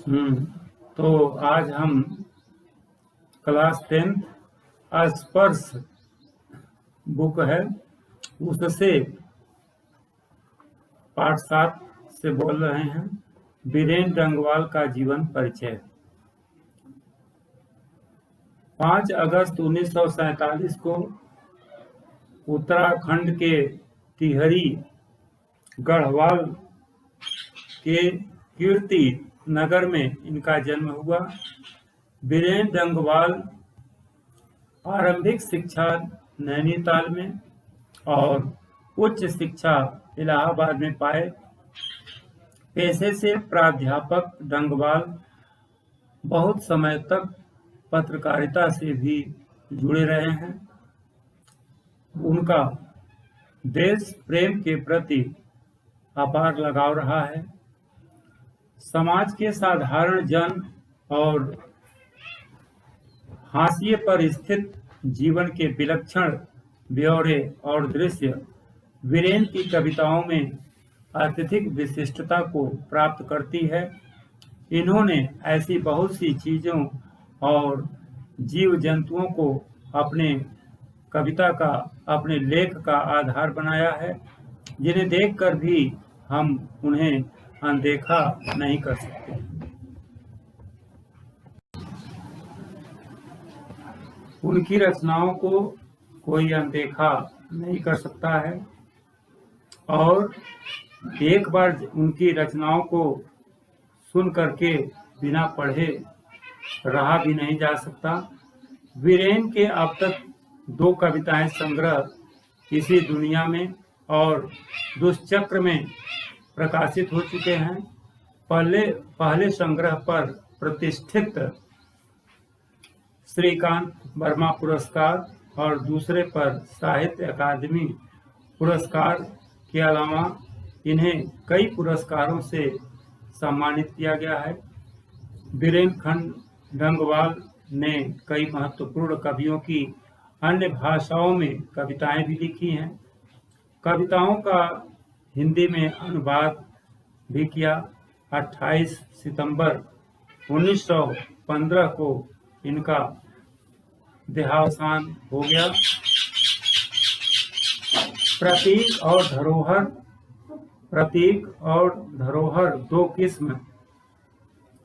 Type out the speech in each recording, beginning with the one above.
हम्म तो आज हम क्लास 10 स्पर्श बुक है उससे पाठ 7 से बोल रहे हैं। बीरेन डंगवाल का जीवन परिचय। 5 अगस्त 1947 को उत्तराखंड के टिहरी गढ़वाल के कीर्ति नगर में इनका जन्म हुआ। बीरेन डंगवाल आरंभिक शिक्षा नैनीताल में और उच्च शिक्षा इलाहाबाद में पाए। पेशे से प्राध्यापक डंगवाल बहुत समय तक पत्रकारिता से भी जुड़े रहे हैं। उनका देश प्रेम के प्रति अपार लगाव रहा है। समाज के साधारण जन और हाशिए पर स्थित जीवन के विलक्षण ब्यौरे और दृश्य बीरेन की कविताओं में अत्यधिक विशिष्टता को प्राप्त करती है। इन्होंने ऐसी बहुत सी चीजों और जीव जंतुओं को अपने कविता का, अपने लेख का आधार बनाया है, जिन्हें देखकर भी हम उन्हें अनदेखा नहीं कर सकते। उनकी रचनाओं को कोई अनदेखा नहीं कर सकता है और एक बार उनकी रचनाओं को सुन करके बिना पढ़े रहा भी नहीं जा सकता। बीरेन के अब तक 2 कविताएं संग्रह इसी दुनिया में और दुष्चक्र में प्रकाशित हो चुके हैं। पहले संग्रह पर प्रतिष्ठित श्रीकांत वर्मा पुरस्कार और दूसरे पर साहित्य अकादमी पुरस्कार के अलावा इन्हें कई पुरस्कारों से सम्मानित किया गया है। बीरेन डंगवाल ने कई महत्वपूर्ण कवियों की अन्य भाषाओं में कविताएं भी लिखी हैं। कविताओं का हिंदी में अनुवाद भी किया। 28 सितंबर 1915 को इनका देहावसान हो गया। प्रतीक और धरोहर 2 किस्म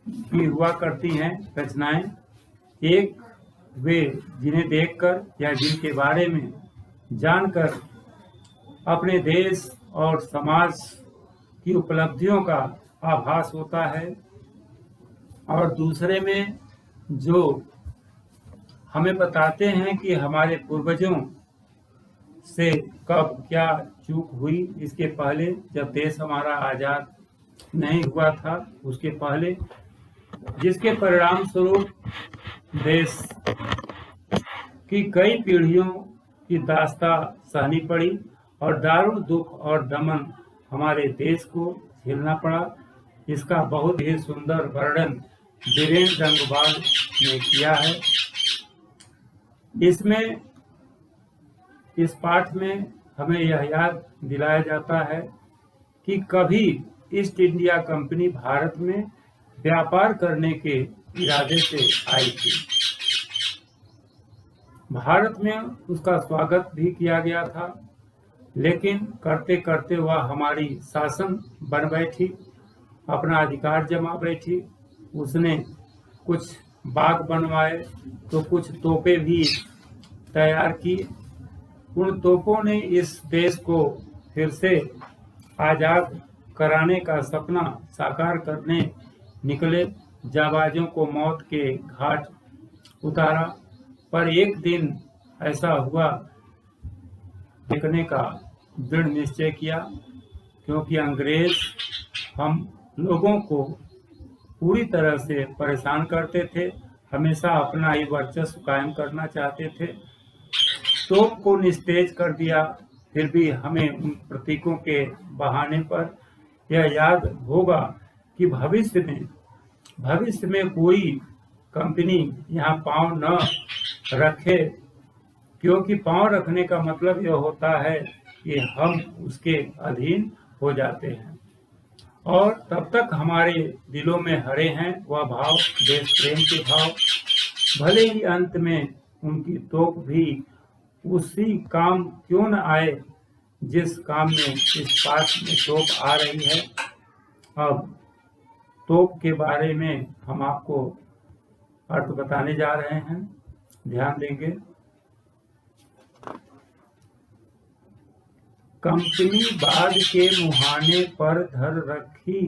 की हुआ करती हैं रचनाएं। एक वे जिन्हें देखकर या जिनके बारे में जानकर अपने देश और समाज की उपलब्धियों का आभास होता है, और दूसरे में जो हमें बताते हैं कि हमारे पूर्वजों से कब क्या चूक हुई, इसके पहले जब देश हमारा आज़ाद नहीं हुआ था, उसके पहले, जिसके परिणाम स्वरूप देश की कई पीढ़ियों की दास्तां सहनी पड़ी और दारुण दुख और दमन हमारे देश को झेलना पड़ा। इसका बहुत ही सुंदर वर्णन बीरेन डंगवाल ने किया है। इस पाठ में हमें यह याद दिलाया जाता है कि कभी ईस्ट इंडिया कंपनी भारत में व्यापार करने के इरादे से आई थी। भारत में उसका स्वागत भी किया गया था, लेकिन करते करते वह हमारी शासन बन बैठी, अपना अधिकार जमा बैठी। उसने कुछ बाग बनवाए तो कुछ तोपें भी तैयार की। उन तोपों ने इस देश को फिर से आज़ाद कराने का सपना साकार करने निकले। जाबाजों को मौत के घाट उतारा, पर एक दिन ऐसा हुआ, देखने का दृढ़ निश्चय किया, क्योंकि अंग्रेज हम लोगों को पूरी तरह से परेशान करते थे, हमेशा अपना ही वर्चस्व कायम करना चाहते थे। तोप को निस्तेज कर दिया, फिर भी हमें उन प्रतीकों के बहाने पर यह याद होगा कि भविष्य में कोई कंपनी यहाँ पांव न रखे, क्योंकि पांव रखने का मतलब यह होता है कि हम उसके अधीन हो जाते हैं। और तब तक हमारे दिलों में हरे हैं वह भाव, देश प्रेम के भाव। भले ही अंत में उनकी तोप भी उसी काम क्यों न आए जिस काम में इस पाठ में तोप आ रही है। अब तोप के बारे में हम आपको अर्थ बताने जा रहे हैं, ध्यान देंगे। कंपनी बाग के मुहाने पर धर रखी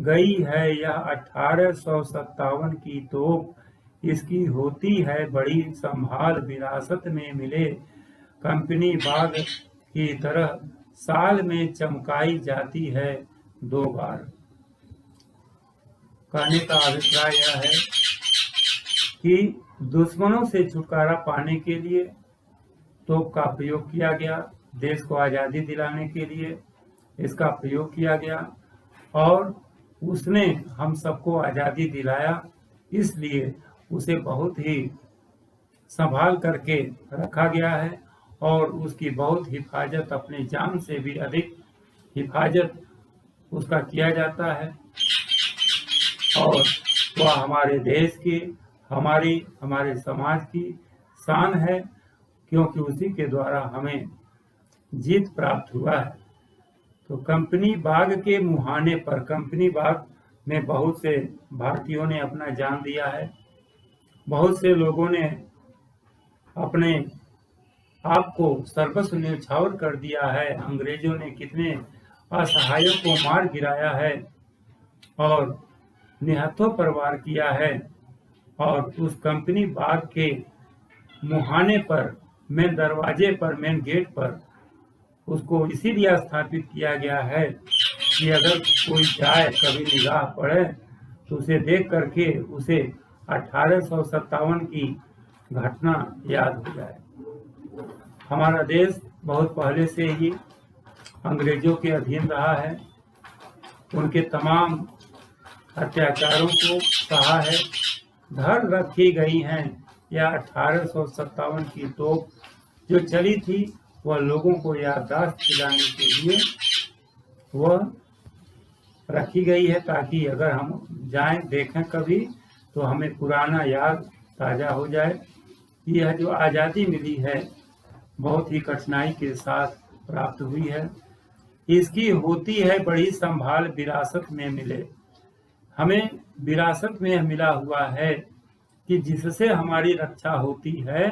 गई है यह 1857 की तोप। इसकी होती है बड़ी संभाल, विरासत में मिले कंपनी बाग की तरह साल में चमकाई जाती है 2 बार। कहने का अभिप्राय यह है कि दुश्मनों से छुटकारा पाने के लिए तोप का प्रयोग किया गया, देश को आज़ादी दिलाने के लिए इसका प्रयोग किया गया और उसने हम सबको आज़ादी दिलाया, इसलिए उसे बहुत ही संभाल करके रखा गया है और उसकी बहुत हिफाजत, अपनी जान से भी अधिक हिफाजत उसका किया जाता है। और वह हमारे देश की, हमारे समाज की शान है, क्योंकि उसी के द्वारा हमें जीत प्राप्त हुआ है। तो कंपनी बाग के मुहाने पर, कंपनी बाग में बहुत से भारतीयों ने अपना जान दिया है, बहुत से लोगों ने अपने आप को सर्वस्व न्यौछावर कर दिया है। अंग्रेजों ने कितने असहायों को मार गिराया है और निहत्थों पर वार किया है। और उस कंपनी बाग के मुहाने पर, मेन दरवाजे पर, मेन गेट पर उसको इसीलिए स्थापित किया गया है कि अगर कोई जाए, कभी निगाह पड़े तो उसे देख करके उसे 1857 की घटना याद हो जाए। हमारा देश बहुत पहले से ही अंग्रेजों के अधीन रहा है, उनके तमाम अत्याचारों को सहा है। धर रखी गई हैं यह 1857 की तोप जो चली थी, वह लोगों को याददाश्त दिलाने के लिए वह रखी गई है, ताकि अगर हम जाएं, देखें कभी, तो हमें पुराना याद ताज़ा हो जाए। यह जो आज़ादी मिली है बहुत ही कठिनाई के साथ प्राप्त हुई है। इसकी होती है बड़ी संभाल, विरासत में मिले। हमें विरासत में मिला हुआ है कि जिससे हमारी रक्षा होती है,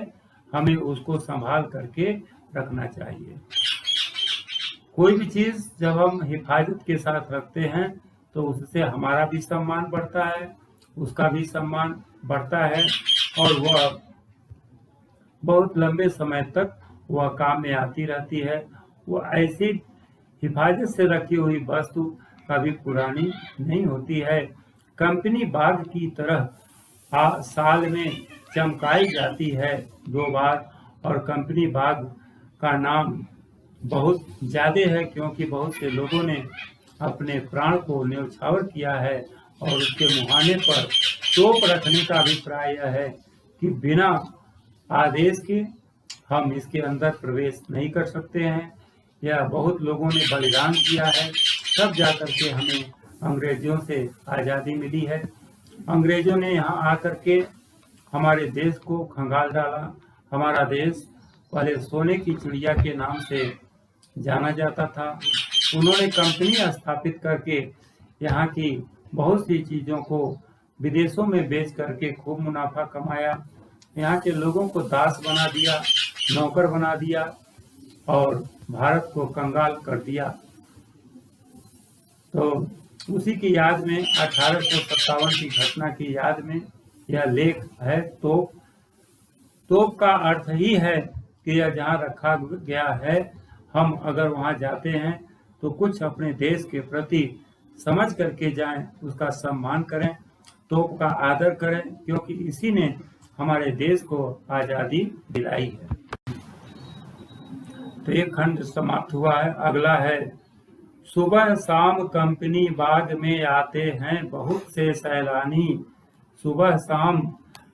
हमें उसको संभाल करके रखना चाहिए। कोई भी चीज़ जब हम हिफाजत के साथ रखते हैं तो उससे हमारा भी सम्मान बढ़ता है, उसका भी सम्मान बढ़ता है और वह बहुत लंबे समय तक वह काम में आती रहती है। वह ऐसी हिफाजत से रखी हुई वस्तु कभी पुरानी नहीं होती है। कंपनी बाग की तरह साल में चमकाई जाती है 2 बार। और कंपनी बाग का नाम बहुत ज़्यादा है, क्योंकि बहुत से लोगों ने अपने प्राण को न्यौछावर किया है। और उसके मुहाने पर तोप रखने का अभिप्राय यह है कि बिना आदेश के हम इसके अंदर प्रवेश नहीं कर सकते हैं। यह बहुत लोगों ने बलिदान किया है, तब जाकर के हमें अंग्रेजों से आज़ादी मिली है। अंग्रेजों ने यहाँ आकर के हमारे देश को खंगाल डाला। हमारा देश पहले सोने की चिड़िया के नाम से जाना जाता था। उन्होंने कंपनी स्थापित करके यहाँ की बहुत सी चीज़ों को विदेशों में बेच करके खूब मुनाफा कमाया। यहाँ के लोगों को दास बना दिया, नौकर बना दिया और भारत को कंगाल कर दिया। तो उसी की याद में 1857 की घटना की याद में यह लेख है। तोप का अर्थ ही है कि यह जहाँ रखा गया है, हम अगर वहाँ जाते हैं तो कुछ अपने देश के प्रति समझ करके जाएं, उसका सम्मान करें, तोप का आदर करें, क्योंकि इसी ने हमारे देश को आज़ादी दिलाई है। तो एक खंड समाप्त हुआ है। अगला है, सुबह शाम कंपनी बाग में आते हैं बहुत से सैलानी। सुबह शाम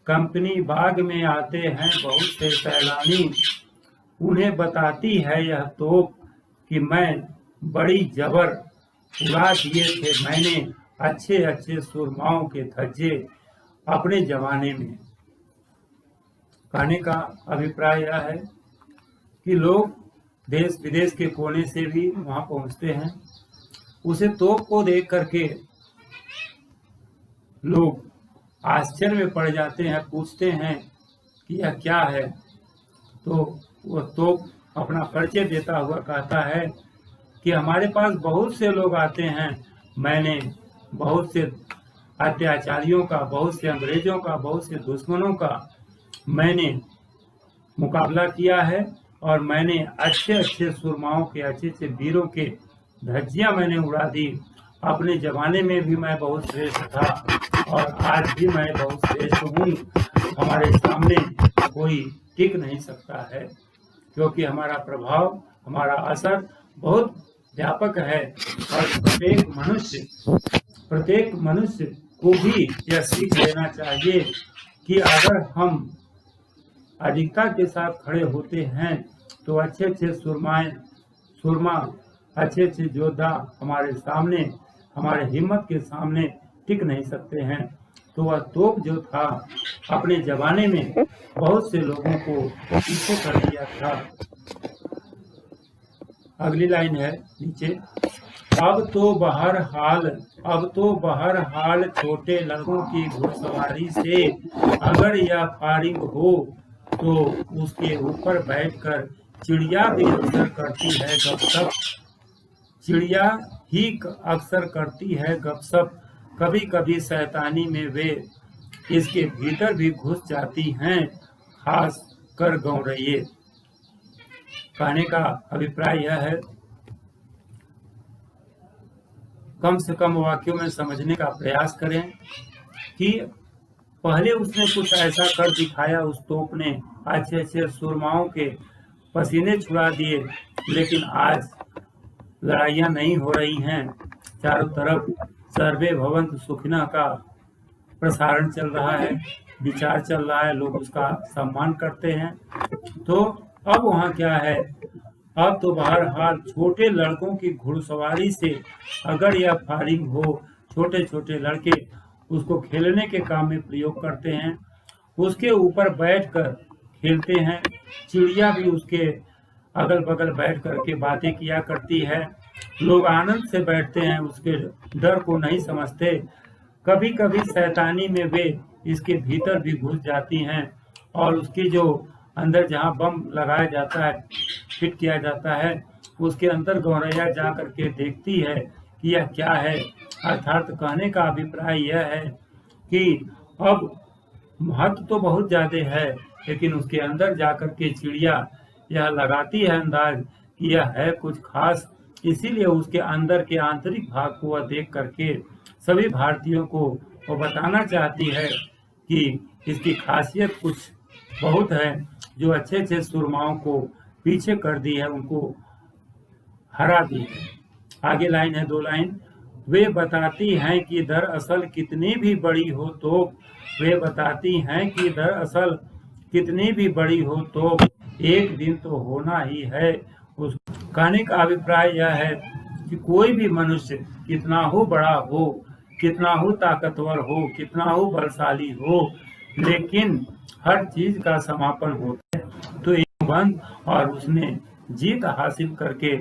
कंपनी बाग में आते हैं बहुत से सैलानी। उन्हें बताती है यह तोप कि मैं बड़ी जबर उड़ा दिए थे मैंने अच्छे अच्छे सुरमाओं के धज्जे अपने जमाने में। कहने का अभिप्राय यह है कि लोग देश विदेश के कोने से भी वहां पहुंचते हैं। उसे तोप को देख करके लोग आश्चर्य में पड़ जाते हैं, पूछते हैं कि यह क्या है। तो वह तोप अपना परिचय देता हुआ कहता है कि हमारे पास बहुत से लोग आते हैं, मैंने बहुत से अत्याचारियों का, बहुत से अंग्रेजों का, बहुत से दुश्मनों का मैंने मुकाबला किया है और मैंने अच्छे अच्छे सुरमाओं के, अच्छे अच्छे वीरों के धज्जियां मैंने उड़ा दी। अपने जमाने में भी मैं बहुत श्रेष्ठ था और आज भी मैं बहुत श्रेष्ठ हूँ। हमारे सामने कोई टिक नहीं सकता है, क्योंकि हमारा प्रभाव, हमारा असर बहुत व्यापक है। और प्रत्येक मनुष्य को भी यह सीख लेना चाहिए कि अगर हम अधिकता के साथ खड़े होते हैं तो अच्छे अच्छे सुरमा, अच्छे अच्छे योद्धा हमारे सामने, हमारे हिम्मत के सामने टिक नहीं सकते हैं। तो वह तोप जो था अपने जमाने में बहुत से लोगों को पीछे कर दिया था। अगली लाइन है नीचे, अब तो बहरहाल छोटे लड़कों की घुड़सवारी से अगर यह फारिग हो तो उसके ऊपर बैठकर चिड़िया भी अक्सर करती है गपशप। चिड़िया ही अक्सर करती है गपशप, कभी कभी शैतानी में वे इसके भीतर भी घुस जाती हैं, खास कर गौरैये। कहने का अभिप्राय यह है, कम से कम वाक्यों में समझने का प्रयास करें कि पहले उसने कुछ ऐसा कर दिखाया, उस तोप ने अच्छे अच्छे सुरमाओं के पसीने छुड़ा दिए, लेकिन आज लड़ाइयाँ नहीं हो रही हैं। चारों तरफ सर्वे भवन्तु सुखिनः का प्रसारण चल रहा है, विचार चल रहा है, लोग उसका सम्मान करते हैं। तो अब वहाँ क्या है, अब तो बहरहाल छोटे लड़कों की घुड़सवारी से अगर यह फारिग हो, छोटे छोटे लड़के उसको खेलने के काम में प्रयोग करते हैं, उसके ऊपर बैठकर खेलते हैं। चिड़िया भी उसके अगल बगल बैठ करके बातें किया करती है। लोग आनंद से बैठते हैं, उसके डर को नहीं समझते। कभी कभी शैतानी में वे इसके भीतर भी घुस जाती हैं और उसकी जो अंदर जहाँ बम लगाया जाता है, फिट किया जाता है, उसके अंदर गौरैया जा करके देखती है कि यह क्या है। अर्थात कहने का अभिप्राय यह है कि अब महत्व तो बहुत ज्यादा है, लेकिन उसके अंदर जाकर के चिड़िया यह लगाती है अंदाज कि यह है कुछ खास। इसीलिए उसके अंदर के आंतरिक भाग को वह देख करके सभी भारतीयों को वो बताना चाहती है कि इसकी खासियत कुछ बहुत है, जो अच्छे अच्छे सुरमाओं को पीछे कर दी है, उनको हरा दी है। आगे लाइन है, 2 लाइन, वे बताती हैं कि दरअसल कितनी भी बड़ी हो तो, वे बताती हैं कि दरअसल कितनी भी बड़ी हो तो एक दिन तो होना ही है। उस कहने का अभिप्राय यह है कि कोई भी मनुष्य कितना हो बड़ा हो, कितना हो ताकतवर हो, कितना हो बलशाली हो, लेकिन हर चीज का समापन होता है। तो एक बंद और उसने जीत हासिल करके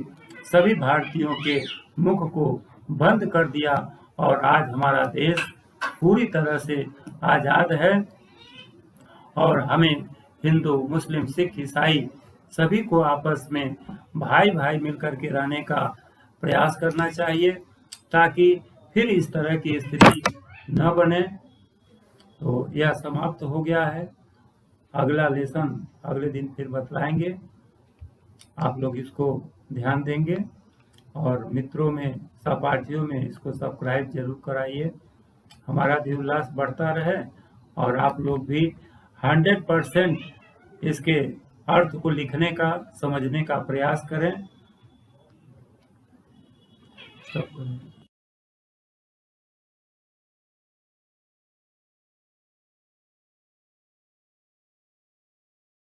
सभी भारतीयों के मुख को बंद कर दिया और आज हमारा देश पूरी तरह से आजाद है। और हमें हिंदू, मुस्लिम, सिख, ईसाई सभी को आपस में भाई भाई मिलकर के रहने का प्रयास करना चाहिए, ताकि फिर इस तरह की स्थिति न बने। तो यह समाप्त हो गया है। अगला लेसन अगले दिन फिर बतलाएंगे। आप लोग इसको ध्यान देंगे और मित्रों में, सहपाठियों में इसको सब्सक्राइब जरूर कराइए। हमारा भी उल्लास बढ़ता रहे और आप लोग भी 100% इसके अर्थ को लिखने का, समझने का प्रयास करें।